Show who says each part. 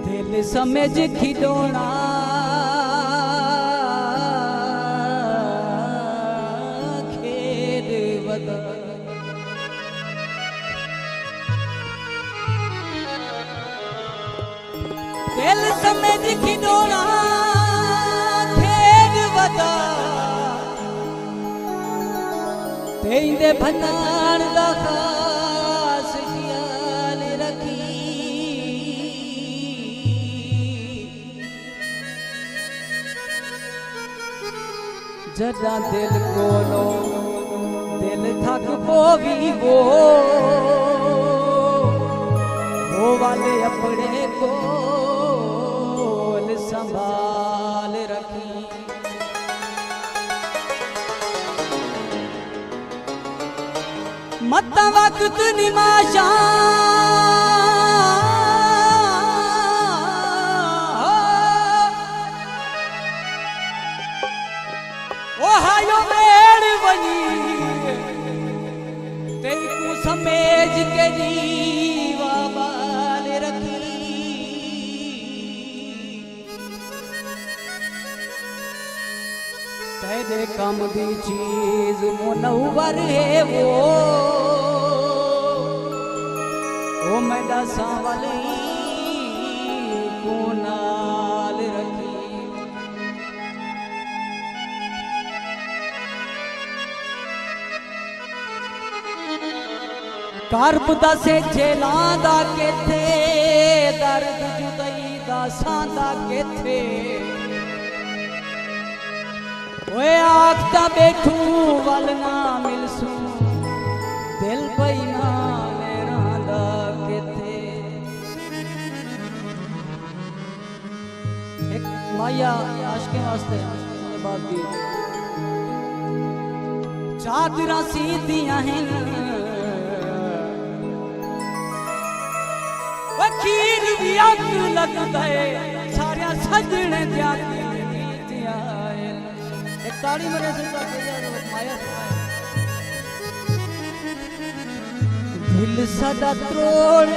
Speaker 1: दिल समझ खिलौना खेल बता दिल समझ खिलौना खेल बता तेंदे भंडार दा खास ख्याल रखी जदा दिल कोलो दिल थक पोवी वो वाले अपने कोल संभाल रखी मत वक्त निमाशा ओ हायो मेड़ बनी तेरी को समेज के जीवा बाल रखी तेरे कम दी चीज मुनव्वर है वो मैडा सावल को नाल रखी करब दसे झेलांदा केथे दर्द जुदाई दा सांदा केथे ओए आखता बैठू वल ना मिलसू दिल पई ना लेरांदा केथे एक माया आशिकें वास्ते बाद भी चादरां सीधियां हैं खीर भी अग लगता है सारे सजने दिया एक ताड़ी मेरे से माया दिल साडा त्रोड़